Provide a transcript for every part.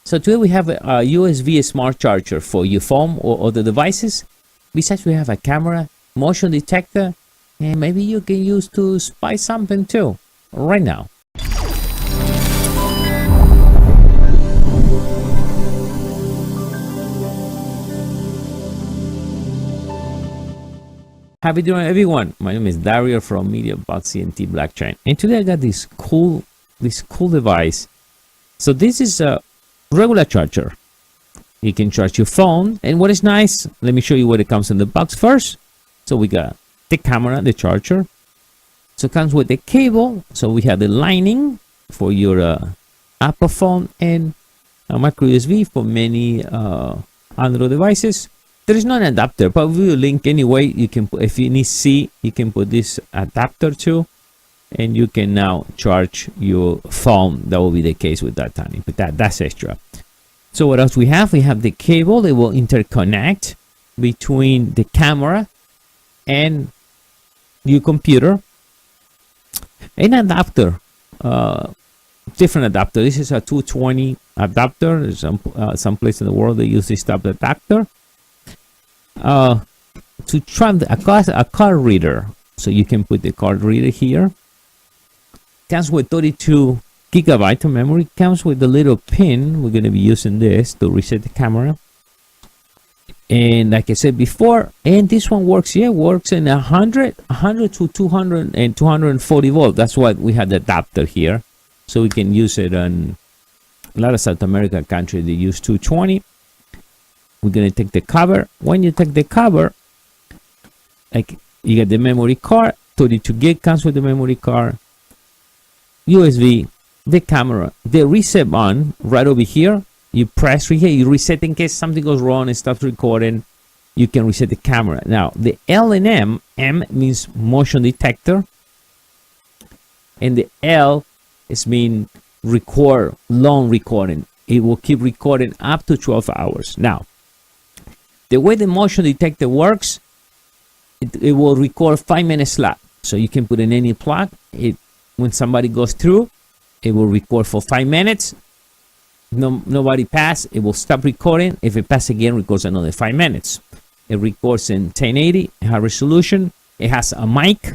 So today we have a USB smart charger for your phone or other devices. Besides, we have a camera, motion detector, and maybe you can use to spy something too right now. How you doing, everyone? My name is Dario from MEDIABOXENT blockchain, and today I got this cool device. So this is a regular charger. You can charge your phone, and what is nice, let me show you what it comes in the box first. So we got the camera, the charger. So it comes with the cable. So we have the lining for your Apple phone and a micro USB for many Android devices. There is no adapter, but we will link anyway. You can put, if you need C, you can put this adapter too, and you can now charge your phone. That will be the case with that time, but that's extra. So what else we have? We have the cable that will interconnect between the camera and your computer. An adapter, different adapter. This is a 220 adapter. There's some place in the world they use this type of adapter. To try a card reader, so you can put the card reader here. Comes with 32 gigabytes of memory. Comes with the little pin. We're going to be using this to reset the camera. And like I said before, and this one works, works in 100 to 200 and 240 volts. That's why we had the adapter here, so we can use it on a lot of South American countries. They use 220. We're going to take the cover. When you take the cover, like, you get the memory card. 32 gig comes with the memory card, USB, the camera, the reset button right over here. You press right here, you reset in case something goes wrong and stops recording. You can reset the camera. Now the L and M means motion detector, and the L is mean record, long recording. It will keep recording up to 12 hours. Now the way the motion detector works, it will record 5-minute slot. So you can put in any plug. When somebody goes through, it will record for 5 minutes. Nobody pass, it will stop recording. If it passes again, records another 5 minutes. It records in 1080 high resolution. It has a mic.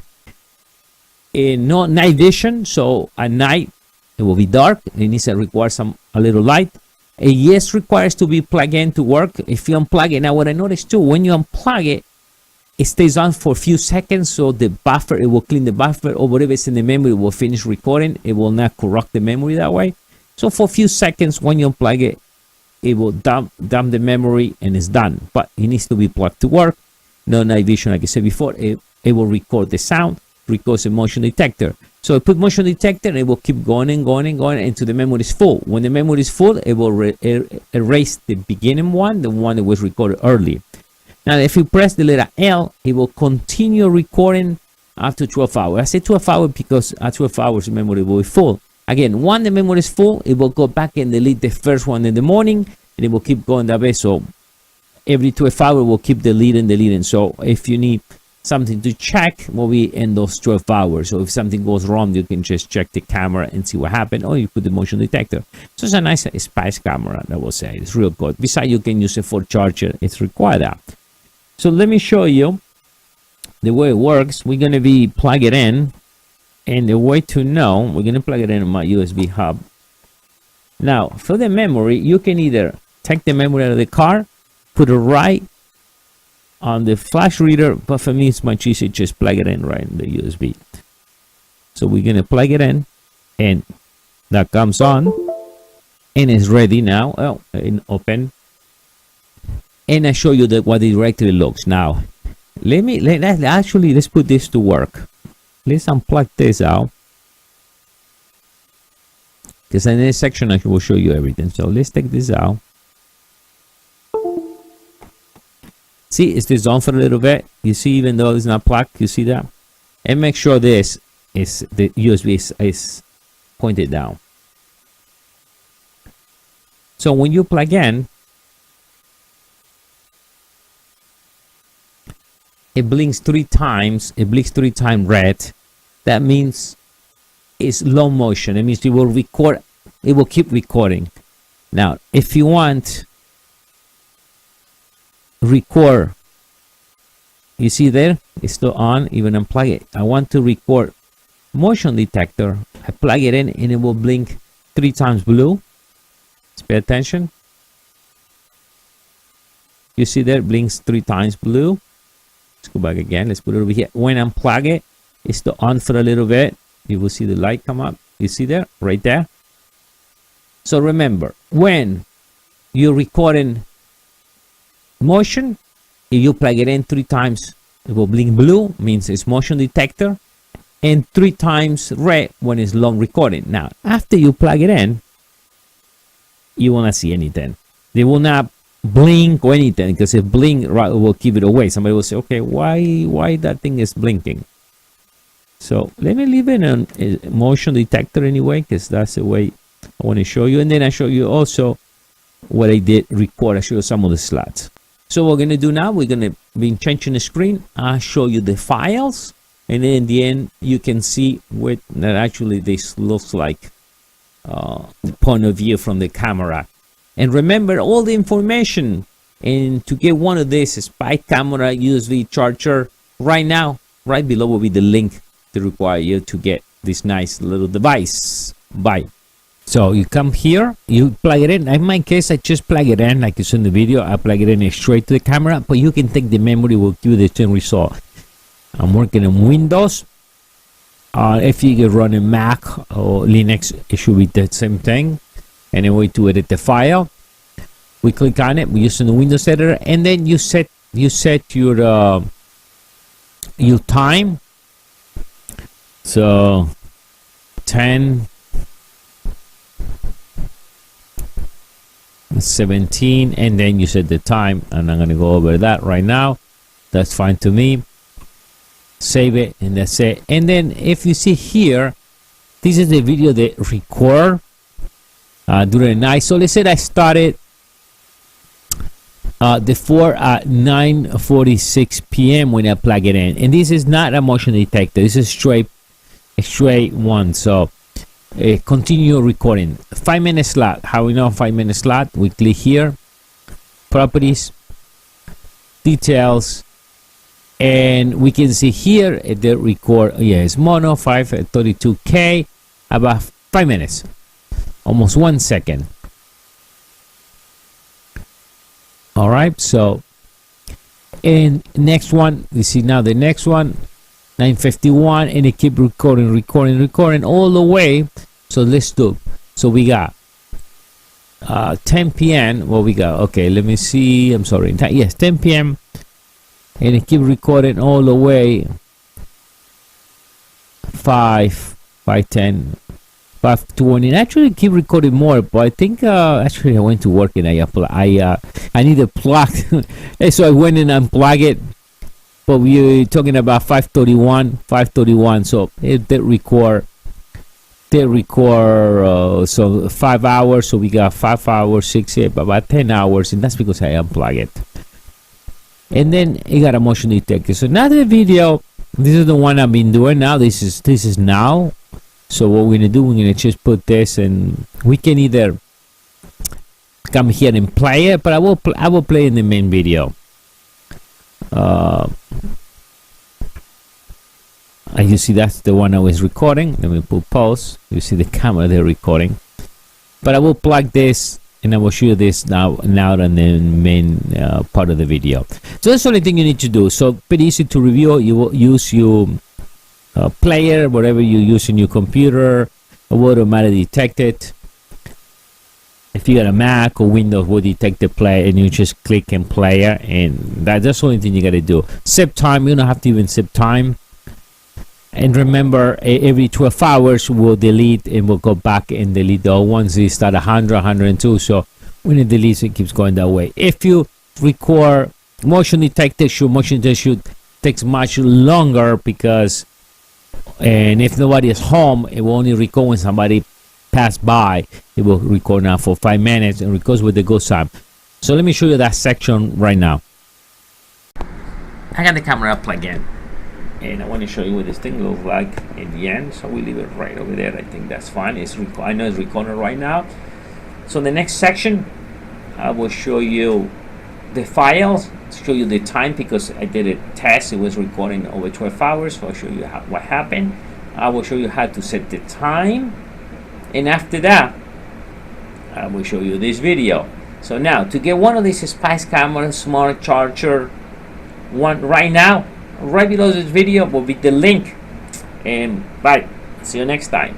No night vision, so at night it will be dark. It needs to require a little light. Yes, requires to be plugged in to work. If you unplug it, now what I noticed too, when you unplug it, it stays on for a few seconds, so the buffer, it will clean the buffer, or whatever is in the memory will finish recording. It will not corrupt the memory that way. So for a few seconds, when you unplug it, it will dump the memory and it's done. But it needs to be plugged to work. No night vision, like I said before. It will record the sound, records the motion detector. So I put motion detector, and it will keep going and going and going until the memory is full. When the memory is full, it will erase the beginning one, the one that was recorded early. Now, if you press the letter L, it will continue recording after 12 hours. I say 12 hours because at 12 hours, the memory will be full. Again, when the memory is full, it will go back and delete the first one in the morning, and it will keep going that way. So every 12 hours, will keep deleting. So if you need something to check, will be in those 12 hours. So if something goes wrong, you can just check the camera and see what happened, or you put the motion detector. So it's a nice spice camera, I will say. It's real good. Besides, you can use it for charger. It's required that. So let me show you the way it works. We're going to be plug it in. And the way to know, we're going to plug it in my USB hub. Now, for the memory, you can either take the memory out of the car, put it right on the flash reader, but for me, it's much easier, just plug it in right in the USB. So we're going to plug it in, and that comes on, and it's ready now. Oh, and open. And I show you what it directly looks. Now, let's put this to work. Let's unplug this out, because in this section I will show you everything. So let's take this out. See, it's this on for a little bit. You see, even though it's not plugged, you see that? And make sure this is the USB is pointed down. So when you plug in, it blinks 3 times. It blinks 3 times red. That means it's low motion. It means it will record. It will keep recording. Now, if you want record, you see there, it's still on, even unplug it. I want to record motion detector. I plug it in and it will blink 3 times blue. Let's pay attention. You see there, it blinks 3 times blue. Let's go back again. Let's put it over here. When I unplug it, it's still on for a little bit. You will see the light come up. You see there, right there. So remember, when you're recording motion, if you plug it in 3 times, it will blink blue, means it's motion detector, and 3 times red when it's long recording. Now, after you plug it in, you won't see anything. They will not blink or anything, because if blink, right, it will give it away. Somebody will say, okay, why that thing is blinking? So let me leave it on motion detector anyway, because that's the way I want to show you. And then I show you also what I did record. I show you some of the slots. So what we're going to do now, we're going to be changing the screen. I'll show you the files, and then in the end you can see what that actually this looks like, the point of view from the camera. And remember all the information, and to get one of these spy camera USB charger right now, right below will be the link to require you to get this nice little device. Bye. So you come here, you plug it in. In my case, I just plug it in like you saw in the video. I plug it in straight to the camera, but you can take the memory, will give you the same result. I'm working on Windows. If you get running Mac or Linux, it should be the same thing. Anyway, to edit the file, we click on it. We use the Windows editor, and then you set your time. So 10, 17, and then you set the time, and I'm going to go over that right now. That's fine to me. Save it, and that's it. And then if you see here, this is the video that record during the night. So let's say I started the 4 at 9:46 p.m. when I plug it in, and this is not a motion detector. This is straight one. So continue recording. 5-minute slot. How we know 5-minute slot? We click here, properties, details, and we can see here the record. Yeah, it's mono 532K, about 5 minutes, almost 1 second. All right, so and next one, you see now the next one, 9:51, and it keep recording all the way. So let's do. So we got 10 p.m. What we got? Okay, let me see. I'm sorry. Yes, 10 p.m. and it keep recording all the way. 5:10. 5:20. Actually, keep recording more, but I think actually I went to work and I need a plug, and so I went and unplugged it. But we're talking about 5:31. So it did record. So 5 hours. So we got 5 hours, 6, 8, about 10 hours, and that's because I unplugged it. And then it got a motion detector. So now the video. This is the one I've been doing now. This is now. So what we're gonna do, we're gonna just put this, and we can either come here and play it, but I will play in the main video. You see that's the one I was recording. Let me put pause. You see the camera there recording, but I will plug this and I will show you this now in the main part of the video. So that's the only thing you need to do. So pretty easy to review. You will use your player, whatever you use in your computer, it will automatically detect it. If you got a Mac or Windows, will detect the player, and you just click and player, and that's the only thing you got to do. Set time, you don't have to even set time. And remember, every 12 hours we'll delete, and we'll go back and delete the old ones. They start 100, 102. So when it deletes, it keeps going that way. If you record motion detector, motion detector takes much longer, because and if nobody is home, it will only record when somebody passed by. It will record now for 5 minutes and records with the ghost time. So let me show you that section right now. I got the camera plugged in, and I want to show you what this thing looks like in the end. So we leave it right over there. I think that's fine. I know it's recording right now. So the next section, I will show you the files, show you the time, because I did a test. It was recording over 12 hours. So I'll show you what happened. I will show you how to set the time. And after that, I will show you this video. So now, to get one of these Spice Camera Smart Charger one right now, right below this video will be the link. And bye. See you next time.